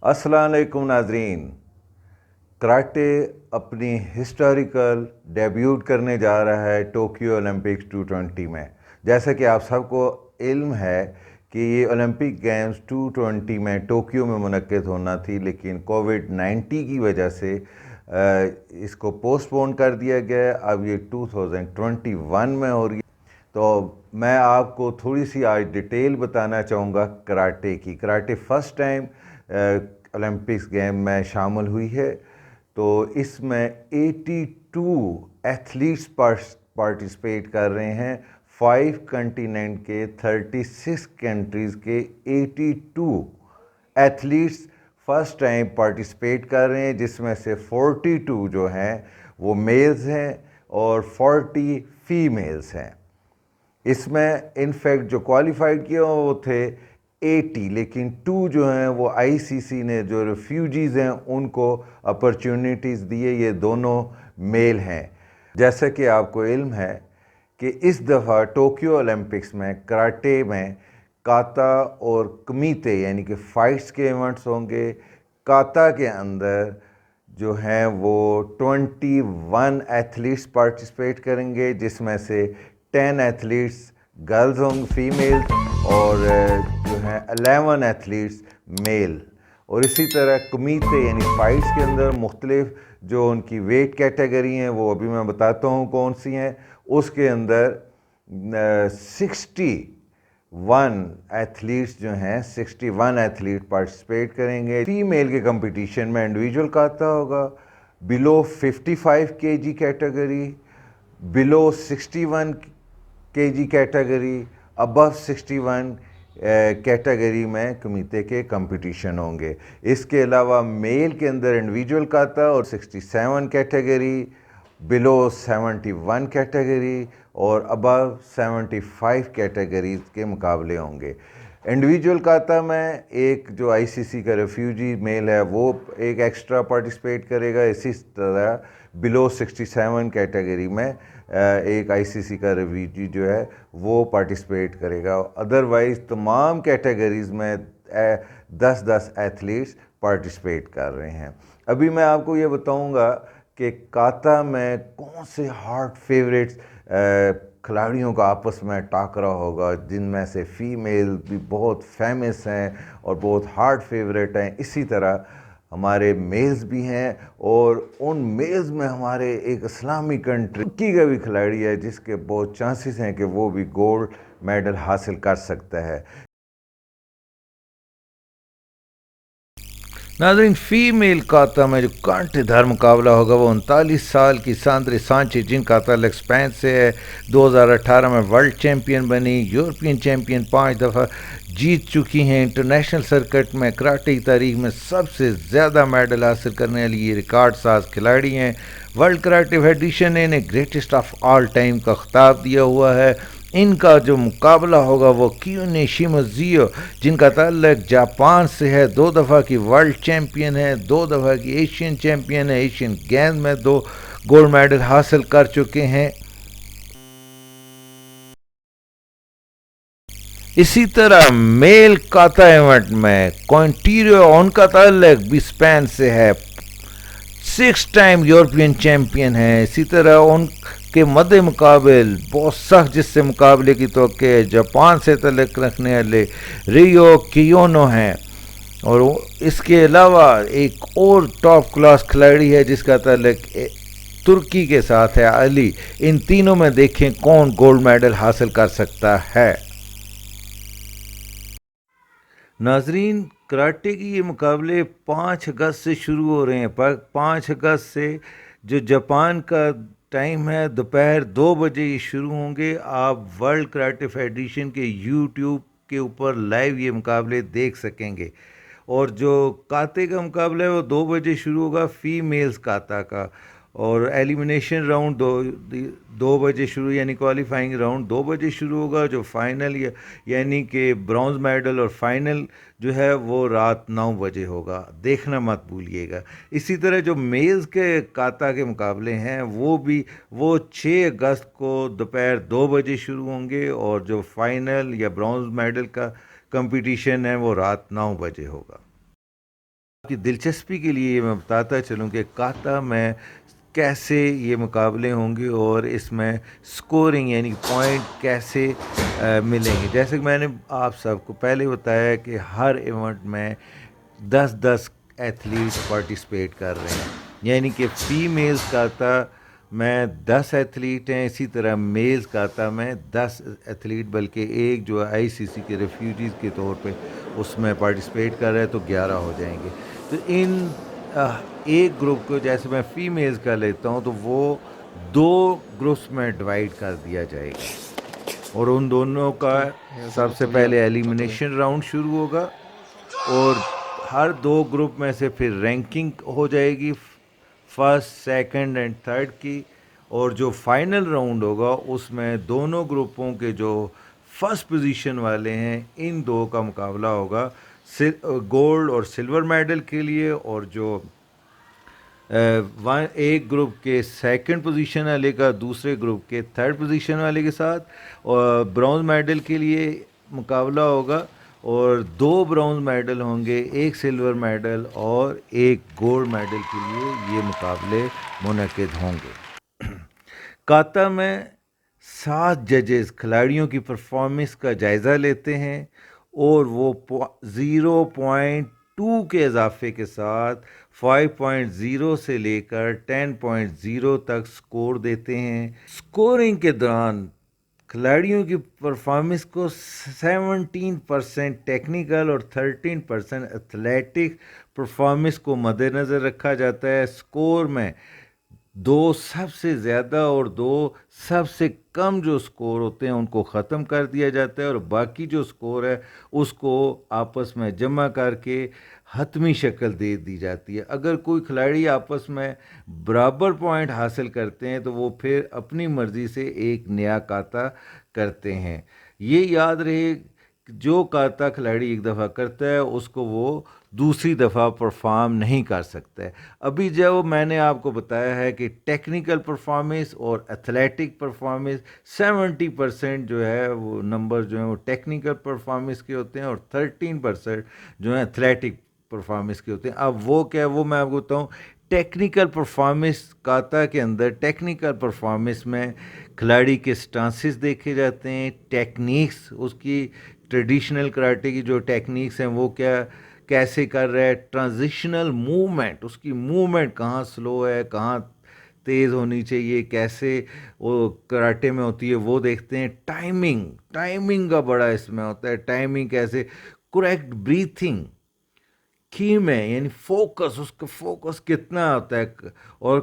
अस्सलाम वालेकुम नाजरीन। कराटे अपनी हिस्टोरिकल डेब्यूट करने जा रहा है टोक्यो ओलंपिक्स 220 में। जैसा कि आप सबको इल्म है कि ये ओलंपिक गेम्स 220 में टोक्यो में मुनक्किद होना थी, लेकिन कोविड-19 की वजह से इसको पोस्टपोन कर दिया गया। अब ये 2021 में हो रही है। तो मैं आपको थोड़ी सी आज डिटेल बताना चाहूँगा कराटे की। Karate first time Olympics game में शामिल हुई है। तो इसमें 82 एथलीट्स पार्टिसिपेट कर रहे हैं। 5 कंटिनेंट के 36 कंट्रीज़ के 82 एथलीट्स फर्स्ट टाइम पार्टिसिपेट कर रहे हैं, जिसमें से 42 जो हैं वो मेल्स हैं और 40 फीमेल्स हैं। इसमें इनफैक्ट जो क्वालिफाइड किए वो थे 80, लेकिन 2 जो हैं वो आईसीसी ने जो रेफ्यूजीज़ हैं उनको अपॉर्चुनिटीज़ दिए। ये दोनों मेल हैं। जैसा कि आपको इल्म है कि इस दफ़ा टोक्यो ओलंपिक्स में कराटे में काता और कमीते यानी कि फ़ाइट्स के इवेंट्स होंगे। काता के अंदर जो हैं वो 21 एथलीट्स पार्टिसिपेट करेंगे, जिसमें से 10 एथलीट्स गर्ल्स होंगे फीमेल और जो हैं 11 एथलीट्स मेल। और इसी तरह कमीते यानी फ़ाइट्स के अंदर मुख्तलिफ जो उनकी वेट कैटेगरी हैं वो अभी मैं बताता हूँ कौन सी हैं। उसके अंदर 61 एथलीट्स जो हैं 61 एथलीट पार्टिसिपेट करेंगे। फीमेल के कंपटीशन में इंडिविजुअल काता होगा, below 55 KG category, below 61 KG category, above 61 category में कमीते के कंपटीशन होंगे। इसके अलावा मेल के अंदर इंडिविजुअल काता और 67 कैटेगरी, बिलो 71 कैटेगरी और अबव 75 कैटेगरीज के मुकाबले होंगे। इंडिविजुअल काता में एक जो आईसीसी का रेफ्यूजी मेल है वो एक एक्स्ट्रा पार्टिसिपेट करेगा। इसी तरह बिलो 67 कैटेगरी में एक आईसीसी का रेफ्यूजी जो है वो पार्टिसिपेट करेगा। अदरवाइज़ तमाम कैटेगरीज़ में 10-10 एथलीट्स पार्टिसिपेट कर रहे हैं। अभी मैं आपको ये बताऊंगा कि काता में कौन से हार्ट फेवरेट्स खिलाड़ियों का आपस में टाकरा होगा, जिनमें से फीमेल भी बहुत फेमस हैं और बहुत हार्ड फेवरेट हैं। इसी तरह हमारे मेल्स भी हैं और उन मेल्स में हमारे एक इस्लामी कंट्री तुर्की का भी खिलाड़ी है, जिसके बहुत चांसेस हैं कि वो भी गोल्ड मेडल हासिल कर सकता है। नाज़रीन, फीमेल काता में जो कांटेदार मुकाबला होगा वो 39 साल की सांद्रे सांचे, जिनका ताल्लुक स्पेन से है। 2018 में वर्ल्ड चैम्पियन बनी, यूरोपियन चैम्पियन 5 दफ़ा जीत चुकी हैं। इंटरनेशनल सर्किट में कराटे की तारीख में सबसे ज़्यादा मेडल हासिल करने वाली ये रिकॉर्ड साज खिलाड़ी हैं। वर्ल्ड कराटे फेडरेशन ने इन्हें ग्रेटेस्ट ऑफ ऑल टाइम का खिताब दिया हुआ है। इनका जो मुकाबला होगा वो क्यूने शिमोजियो, जिनका ताल्लुक जापान से है। 2 दफ़ा की वर्ल्ड चैम्पियन है, 2 दफ़ा की एशियन चैम्पियन है। एशियन गेम्स में 2 गोल्ड मेडल हासिल कर चुके हैं। इसी तरह मेल काता इवेंट में क्वांटीरियो, उनका ताल्लुक भी स्पेन से है, 6 टाइम यूरोपियन चैम्पियन है। इसी तरह उनके मद्दे मुकाबिल बहुत सख्त जिससे मुकाबले की तवक्को जापान से तल्लुक़ रखने वाले रियो कियोनो हैं। और इसके अलावा एक और टॉप क्लास खिलाड़ी है जिसका ताल्लुक तुर्की के साथ है, अली। इन तीनों में देखें कौन गोल्ड मेडल हासिल कर सकता है। नाजरीन, कराटे की ये मुकाबले 5 अगस्त से शुरू हो रहे हैं। पर 5 अगस्त से जो जापान का टाइम है दोपहर 2 बजे ये शुरू होंगे। आप वर्ल्ड कराटे फेडरेशन के यूट्यूब के ऊपर लाइव ये मुकाबले देख सकेंगे। और जो काते का मुकाबला है वो 2 बजे शुरू होगा, फीमेल्स काता का। और एलिमिनेशन राउंड 2 बजे शुरू, यानी क्वालिफाइंग राउंड 2 बजे शुरू होगा। जो फाइनल यानी कि ब्रॉन्ज मेडल और फाइनल जो है वो रात 9 बजे होगा। देखना मत भूलिएगा। इसी तरह जो मेल्स के काता के मुकाबले हैं वो 6 अगस्त को दोपहर 2 बजे शुरू होंगे। और जो फाइनल या ब्रॉन्ज मेडल का कंपटीशन है वो रात 9 बजे होगा। आपकी दिलचस्पी के लिए मैं बताता चलूँ कि काता में कैसे ये मुकाबले होंगे और इसमें स्कोरिंग यानी पॉइंट कैसे मिलेंगे। जैसे कि मैंने आप सबको पहले बताया कि हर इवेंट में 10-10 एथलीट पार्टिसिपेट कर रहे हैं, यानी कि फीमेल्स काता में 10 एथलीट हैं, इसी तरह मेल्स काता में 10 एथलीट, बल्कि एक जो आईसीसी के रेफ्यूजीज़ के तौर पे उसमें पार्टिसिपेट कर रहे हैं, तो 11 हो जाएंगे। तो इन एक ग्रुप को, जैसे मैं फीमेल्स का लेता हूँ, तो वो 2 ग्रुप्स में डिवाइड कर दिया जाएगा और उन दोनों का सबसे पहले एलिमिनेशन राउंड शुरू होगा और हर 2 ग्रुप में से फिर रैंकिंग हो जाएगी फर्स्ट, सेकंड एंड थर्ड की, और जो फाइनल राउंड होगा उसमें दोनों ग्रुपों के जो फर्स्ट पोजीशन वाले हैं इन दो का मुकाबला होगा गोल्ड और सिल्वर मेडल के लिए, और जो एक ग्रुप के सेकंड पोजीशन वाले का दूसरे ग्रुप के थर्ड पोजीशन वाले के साथ, और ब्रॉन्ज मेडल के लिए मुकाबला होगा और 2 ब्रॉन्ज मेडल होंगे, एक सिल्वर मेडल और एक गोल्ड मेडल के लिए ये मुकाबले मुनक़िद होंगे। काता में 7 जजेस खिलाड़ियों की परफॉर्मेंस का जायज़ा लेते हैं और वो 0.2 के इजाफे के साथ 5.0 से लेकर 10.0 तक स्कोर देते हैं। स्कोरिंग के दौरान खिलाड़ियों की परफॉर्मेंस को 17% टेक्निकल और 13% एथलेटिक परफॉर्मेंस को मद्देनज़र रखा जाता है। स्कोर में 2 सबसे ज़्यादा और 2 सबसे कम जो स्कोर होते हैं उनको ख़त्म कर दिया जाता है और बाकी जो स्कोर है उसको आपस में जमा करके हतमी शक्ल दे दी जाती है। अगर कोई खिलाड़ी आपस में बराबर पॉइंट हासिल करते हैं तो वो फिर अपनी मर्ज़ी से एक नया काता करते हैं। ये याद रहे, जो काता खिलाड़ी एक दफ़ा करता है उसको वो दूसरी दफ़ा परफॉर्म नहीं कर सकता है। अभी जो मैंने आपको बताया है कि टेक्निकल परफॉर्मेंस और एथलेटिक परफॉर्मेंस 70% जो है वो नंबर जो है वो टेक्निकल परफॉर्मेंस के होते हैं और 13% जो है एथलेटिक परफॉर्मेंस के होते हैं। अब वो क्या है वो मैं आपको बताऊँ। टेक्निकल परफॉर्मेंस काता के अंदर टेक्निकल परफॉर्मेंस में खिलाड़ी के स्टांसेस देखे जाते हैं, टेक्निक्स, उसकी ट्रेडिशनल कराटे की जो टेक्निक्स हैं वो कैसे कर रहा है, ट्रांजिशनल मूवमेंट, उसकी मूवमेंट कहाँ स्लो है, कहाँ तेज़ होनी चाहिए, कैसे वो कराटे में होती है वो देखते हैं। टाइमिंग का बड़ा इसमें होता है, टाइमिंग कैसे, करेक्ट ब्रीथिंग की में, यानी फोकस, उसका फोकस कितना होता है, और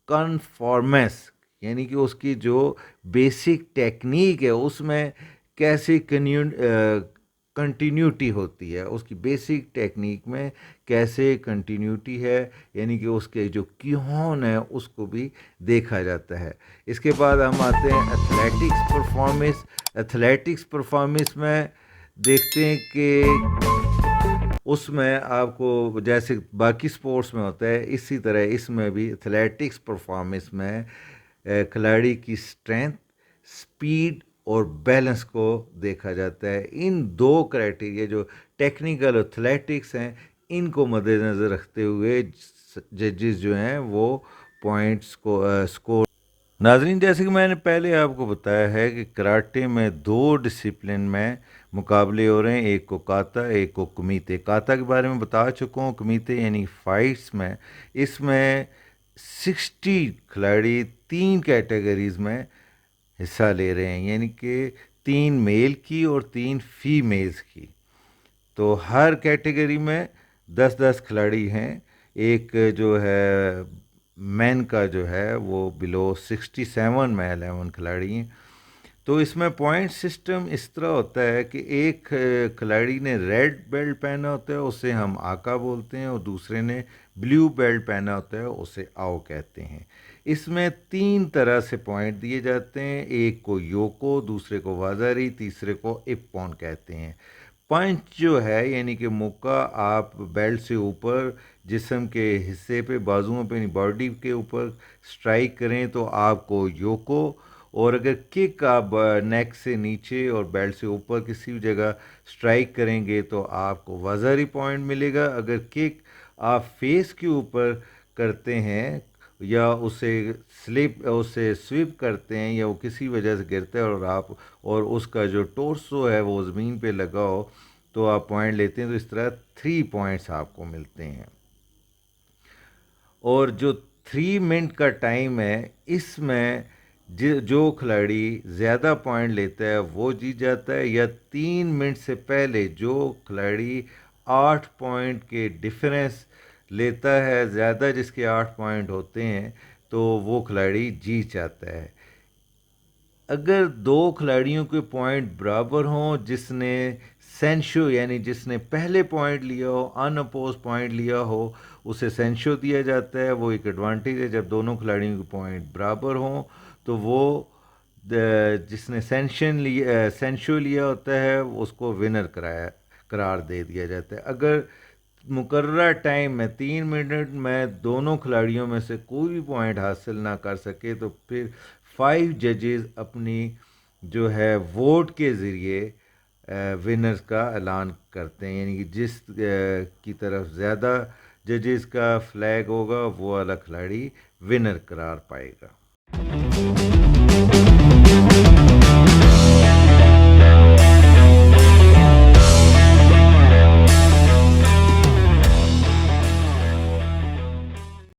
कन्फॉर्मेंस यानी कि उसकी जो बेसिक टेक्निक है उसमें कैसे कंटिन्यूटी होती है, उसकी बेसिक टेक्निक में कैसे कंटिन्यूटी है, यानी कि उसके जो क्योन है उसको भी देखा जाता है। इसके बाद हम आते हैं एथलेटिक्स परफॉर्मेंस में देखते हैं कि उसमें आपको जैसे बाकी स्पोर्ट्स में होता है इसी तरह इसमें भी एथलेटिक्स परफॉर्मेंस में खिलाड़ी की स्ट्रेंथ, स्पीड और बैलेंस को देखा जाता है। इन 2 क्राइटेरिया जो टेक्निकल एथलेटिक्स हैं इनको मद्देनज़र रखते हुए जजेस जो हैं वो पॉइंट्स को स्कोर। नाज़रीन, जैसे कि मैंने पहले आपको बताया है कि कराटे में 2 डिसिप्लिन में मुकाबले हो रहे हैं, एक को काता, एक को कुमीते। काता के बारे में बता चुका हूँ। कुमीते यानी फाइट्स में इसमें 60 खिलाड़ी 3 कैटेगरीज़ में हिस्सा ले रहे हैं, यानी कि 3 मेल की और 3 फीमेल्स की। तो हर कैटेगरी में 10-10 खिलाड़ी हैं। एक जो है मैन का जो है वो बिलो 67 में 11 खिलाड़ी हैं। तो इसमें पॉइंट सिस्टम इस तरह होता है कि एक खिलाड़ी ने रेड बेल्ट पहना होता है, उसे हम आका बोलते हैं, और दूसरे ने ब्लू बेल्ट पहना होता है, उसे आओ कहते हैं। इसमें 3 तरह से पॉइंट दिए जाते हैं, एक को योको, दूसरे को वाजारी, तीसरे को इप्पॉन कहते हैं। पंच जो है यानी कि मुक्का आप बेल्ट से ऊपर जिस्म के हिस्से पे, बाजुओं पे, बॉडी के ऊपर स्ट्राइक करें तो आपको योको, और अगर किक आप नेक से नीचे और बेल्ट से ऊपर किसी भी जगह स्ट्राइक करेंगे तो आपको वाजारी पॉइंट मिलेगा। अगर किक آپ فیس کے اوپر کرتے ہیں یا اسے سویپ کرتے ہیں یا وہ کسی وجہ سے گرتا ہے اور اس کا جو ٹورسو ہے وہ زمین پہ لگا ہو تو آپ پوائنٹ لیتے ہیں. تو اس طرح 3 پوائنٹس آپ کو ملتے ہیں. اور جو 3 منٹ کا ٹائم ہے اس میں جو کھلاڑی زیادہ پوائنٹ لیتا ہے وہ جیت جاتا ہے, یا 3 منٹ سے پہلے جو کھلاڑی 8 پوائنٹ کے ڈفرینس لیتا ہے, زیادہ جس کے 8 پوائنٹ ہوتے ہیں تو وہ کھلاڑی جیت جاتا ہے. اگر 2 کھلاڑیوں کے پوائنٹ برابر ہوں, جس نے سینشو یعنی جس نے پہلے پوائنٹ لیا ہو, ان اپوز پوائنٹ لیا ہو, اسے سینشو دیا جاتا ہے. وہ ایک ایڈوانٹیج ہے جب دونوں کھلاڑیوں کے پوائنٹ برابر ہوں تو وہ جس نے سینشو لیا ہوتا ہے اس کو ونر قرار دے دیا جاتا ہے. اگر مقررہ ٹائم میں 3 منٹ میں دونوں کھلاڑیوں میں سے کوئی بھی پوائنٹ حاصل نہ کر سکے تو پھر 5 ججز اپنی جو ہے ووٹ کے ذریعے ونرز کا اعلان کرتے ہیں, یعنی کہ جس کی طرف زیادہ ججز کا فلیگ ہوگا وہ والا کھلاڑی ونر قرار پائے گا.